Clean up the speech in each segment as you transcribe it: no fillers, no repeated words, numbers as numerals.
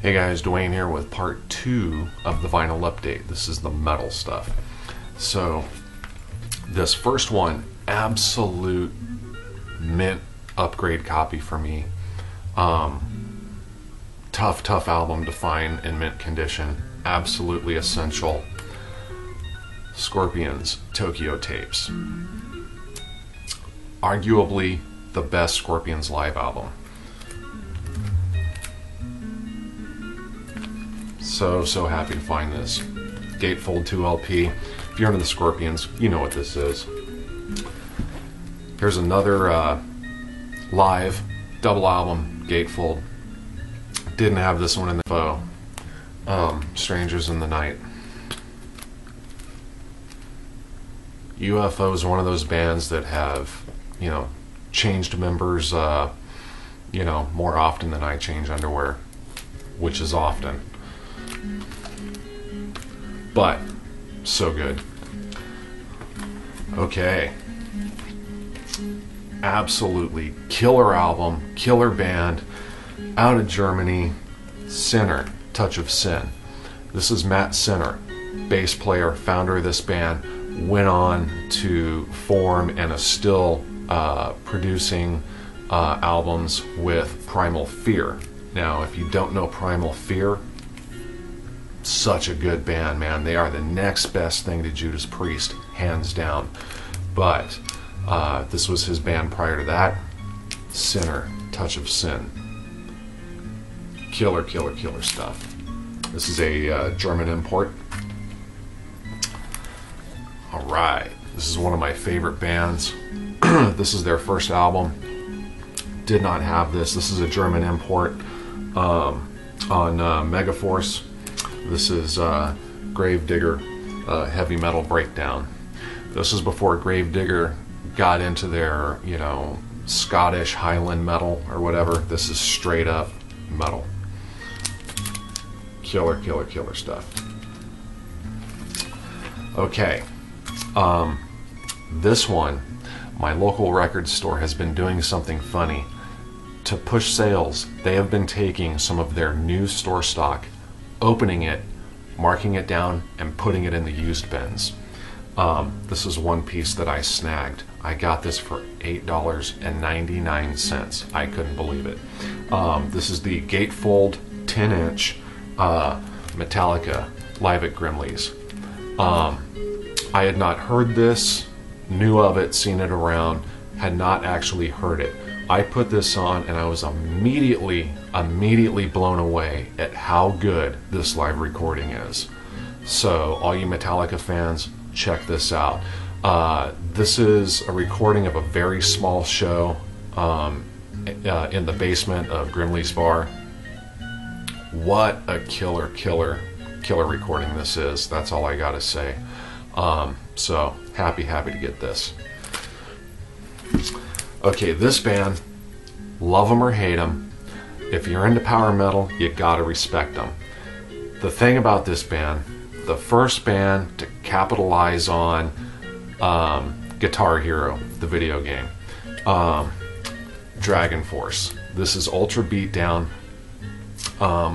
Hey guys, Dwayne here with part 2 of the vinyl update. This is the metal stuff. So this first one, absolute mint upgrade copy for me. Tough album to find in mint condition. Absolutely essential. Scorpions Tokyo Tapes. Arguably the best Scorpions live album. So happy to find this. Gatefold 2 LP. If you're into the Scorpions, you know what this is. Here's another live double album, Gatefold. Didn't have this one in the info. Strangers in the Night. UFO is one of those bands that have, changed members, more often than I change underwear, which is often. But so good. Okay. Absolutely killer album, killer band, out of Germany, Sinner, Touch of Sin. This is Matt Sinner, bass player, founder of this band, went on to form and is still producing albums with Primal Fear. Now, if you don't know Primal Fear, such a good band, man. They are the next best thing to Judas Priest, hands down. But this was his band prior to that. Sinner, Touch of Sin. Killer stuff. This is a German import. Alright, this is one of my favorite bands. This is their first album. Did not have this. This is a German import on Megaforce. This is Gravedigger Heavy Metal Breakdown. This is before Gravedigger got into their, Scottish Highland metal or whatever. This is straight up metal. Killer stuff. Okay. This one, my local record store has been doing something funny. To push sales, they have been taking some of their new store stock, opening it, marking it down, and putting it in the used bins. This is one piece that I snagged. I got this for $8.99. I couldn't believe it. This is the Gatefold 10-inch Metallica live at Grimley's. I had not heard this, knew of it, seen it around, had not actually heard it. I put this on and I was immediately blown away at how good this live recording is. So all you Metallica fans, check this out. This is a recording of a very small show in the basement of Grimley's Bar. What a killer recording this is. That's all I gotta say. So happy to get this. Okay, this band, love them or hate them. If you're into power metal, you gotta respect them. The thing about this band, the first band to capitalize on Guitar Hero, the video game, Dragon Force. This is Ultra Beatdown.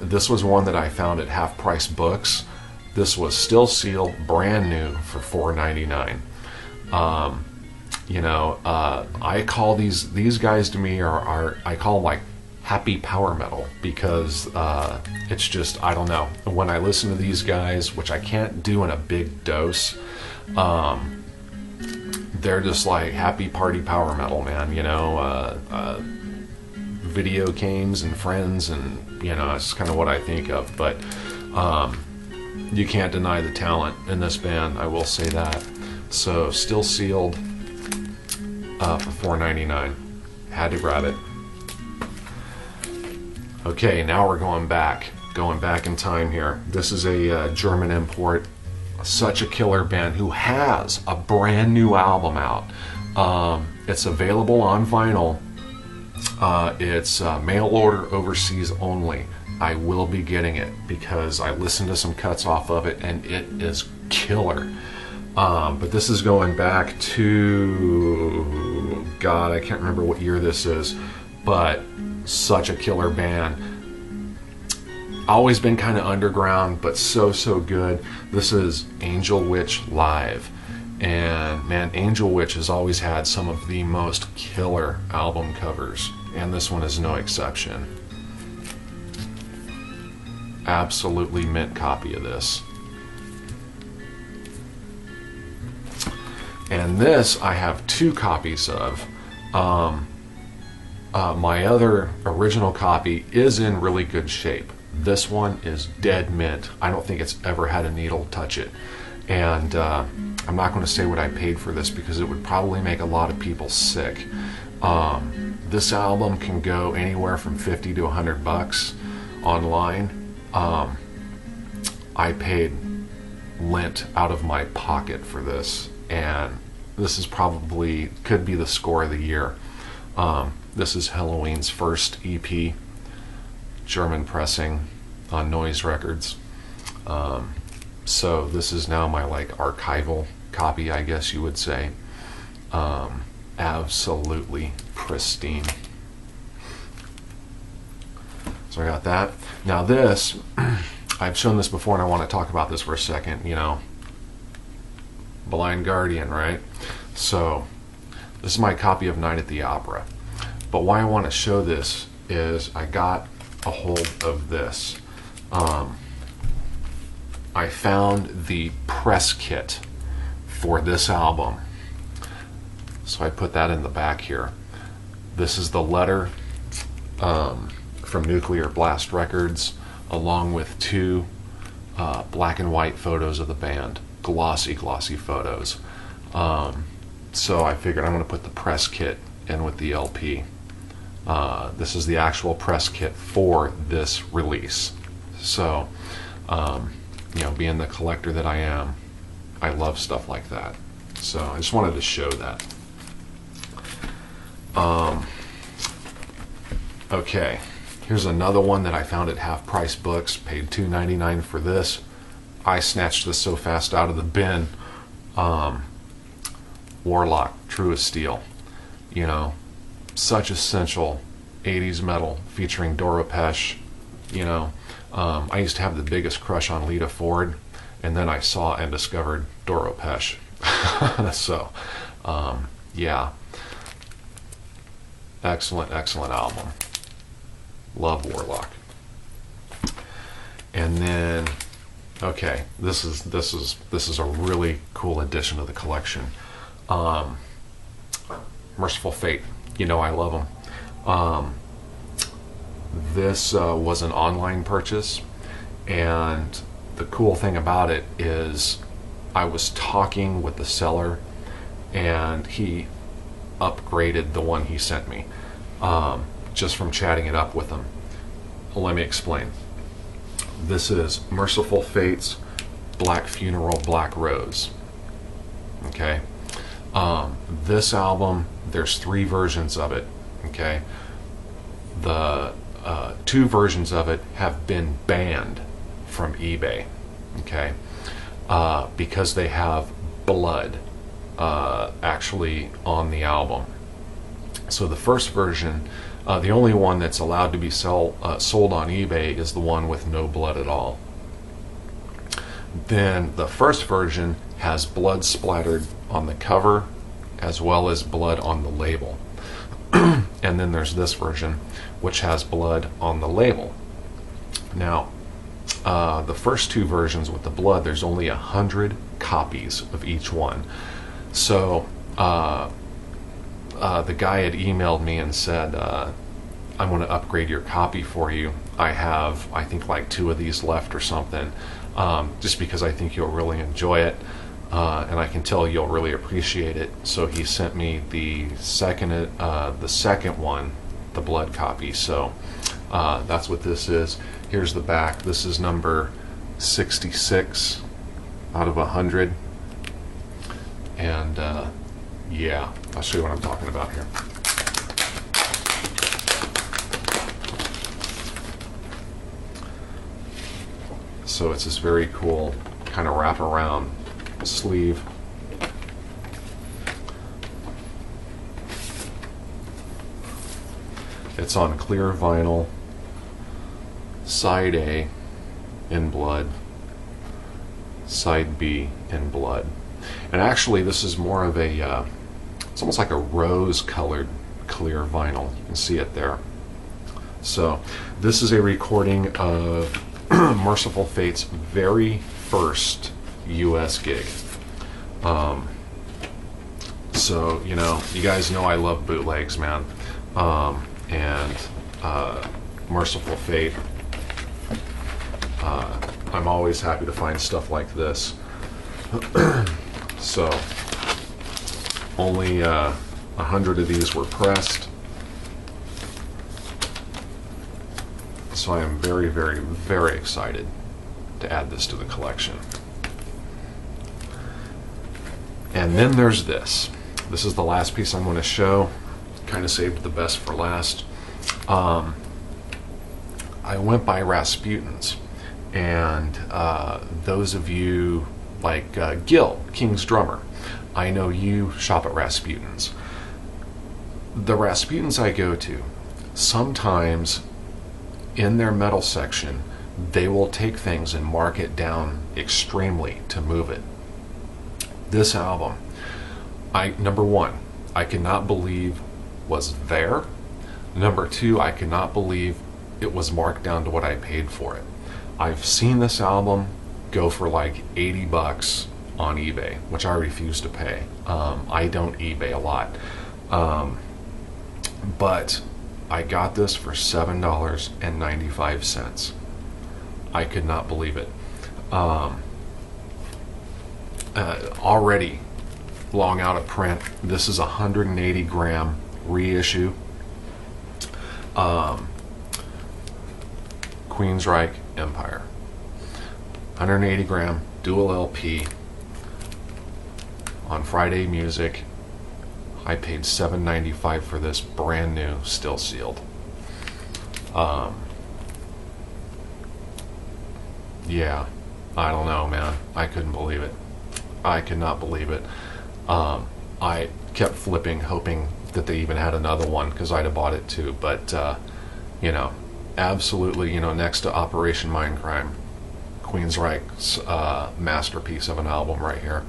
This was one that I found at Half Price Books. This was still sealed, brand new for $4.99. I call these guys, to me, I call them like happy power metal, because it's just, I don't know, when I listen to these guys, which I can't do in a big dose, they're just like happy party power metal, man. Video games and friends, and it's kind of what I think of. But you can't deny the talent in this band, I will say that. So still sealed for $4.99. Had to grab it. Okay, now we're going back in time here. This is a German import. Such a killer band who has a brand new album out. It's available on vinyl. It's mail order overseas only. I will be getting it because I listened to some cuts off of it and it is killer. But this is going back to, God, I can't remember what year this is, but such a killer band. Always been kind of underground, but so good. This is Angel Witch Live. And man, Angel Witch has always had some of the most killer album covers, and this one is no exception. Absolutely mint copy of this. And this I have 2 copies of. My other original copy is in really good shape. This one is dead mint. I don't think it's ever had a needle touch it. And I'm not going to say what I paid for this because it would probably make a lot of people sick. This album can go anywhere from $50 to $100 online. I paid lint out of my pocket for this, and this is probably could be the score of the year. This is Helloween's first EP, German pressing on Noise Records. So this is now my like archival copy, I guess you would say. Absolutely pristine. So I got that. Now this, I've shown this before and I want to talk about this for a second, you know. Blind Guardian, right? So this is my copy of Night at the Opera. But why I want to show this is I got a hold of this. I found the press kit for this album. So I put that in the back here. This is the letter from Nuclear Blast Records, along with 2 black and white photos of the band. Glossy photos. So I figured I'm going to put the press kit in with the LP. This is the actual press kit for this release. So, you know, being the collector that I am, I love stuff like that. So I just wanted to show that. Okay, here's another one that I found at Half Price Books. Paid $2.99 for this. I snatched this so fast out of the bin. Warlock, True as Steel. You know, such essential 80s metal featuring Doro Pesch. You know, I used to have the biggest crush on Lita Ford, and then I saw and discovered Doro Pesch. So, yeah. Excellent album. Love Warlock. And then, okay, this is a really cool addition to the collection. Merciful Fate. You know I love them. This was an online purchase, and the cool thing about it is I was talking with the seller, and he upgraded the one he sent me just from chatting it up with him. Let me explain. This is Merciful Fate's Black Funeral, Black Rose. Okay. This album, there's 3 versions of it. Okay. The 2 versions of it have been banned from eBay. Okay. Because they have blood actually on the album. So the first version, the only one that's allowed to be sold on eBay is the one with no blood at all. Then the first version has blood splattered on the cover as well as blood on the label. And then there's this version which has blood on the label. Now, the first 2 versions with the blood, there's only 100 copies of each one. So the guy had emailed me and said, I'm going to upgrade your copy for you. I have, I think, like 2 of these left or something, just because I think you'll really enjoy it, and I can tell you'll really appreciate it. So he sent me the second one, the blood copy. So that's what this is. Here's the back. This is number 66 out of 100. And yeah, I'll show you what I'm talking about here. So it's this very cool kind of wraparound sleeve. It's on clear vinyl, side A, in blood, side B in blood. And actually this is more of a, it's almost like a rose colored clear vinyl. You can see it there. So this is a recording of Merciful Fate's very first US gig. So, you know, you guys know I love bootlegs, man. And Merciful Fate, I'm always happy to find stuff like this. So, only 100 of these were pressed. So I am very, very, very excited to add this to the collection. And then there's this. This is the last piece I'm going to show. Kind of saved the best for last. I went by Rasputin's, and those of you like Gil, King's drummer, I know you shop at Rasputin's. The Rasputin's I go to, sometimes in their metal section, they will take things and mark it down extremely to move it. This album, number one, I cannot believe was there. Number two, I cannot believe it was marked down to what I paid for it. I've seen this album go for like 80 bucks on eBay, which I refuse to pay. I don't eBay a lot. But I got this for $7.95. I could not believe it. Already long out of print. This is a 180 gram reissue. Queensryche Empire. 180 gram dual LP on Friday Music. I paid $7.95 for this, brand new, still sealed. Yeah, I don't know, man. I couldn't believe it. I could not believe it. I kept flipping, hoping that they even had another one, because I'd have bought it too. But, you know, absolutely, you know, next to Operation Mindcrime, Queensryche's masterpiece of an album right here.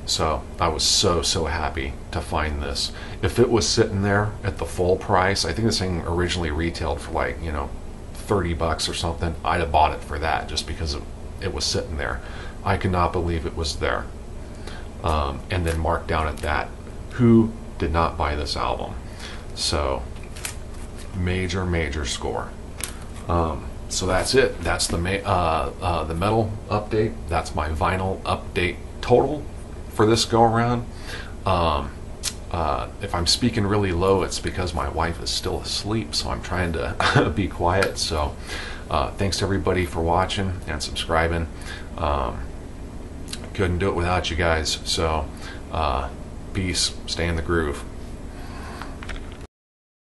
So I was so happy to find this. If it was sitting there at the full price, I think this thing originally retailed for like, you know, 30 bucks or something, I'd have bought it for that just because it was sitting there. I could not believe it was there. And then marked down at that. Who did not buy this album? So major score. So that's it. That's the metal update. That's my vinyl update total for this go around. If I'm speaking really low, it's because my wife is still asleep, so I'm trying to be quiet. So thanks to everybody for watching and subscribing. Couldn't do it without you guys. So peace, stay in the groove.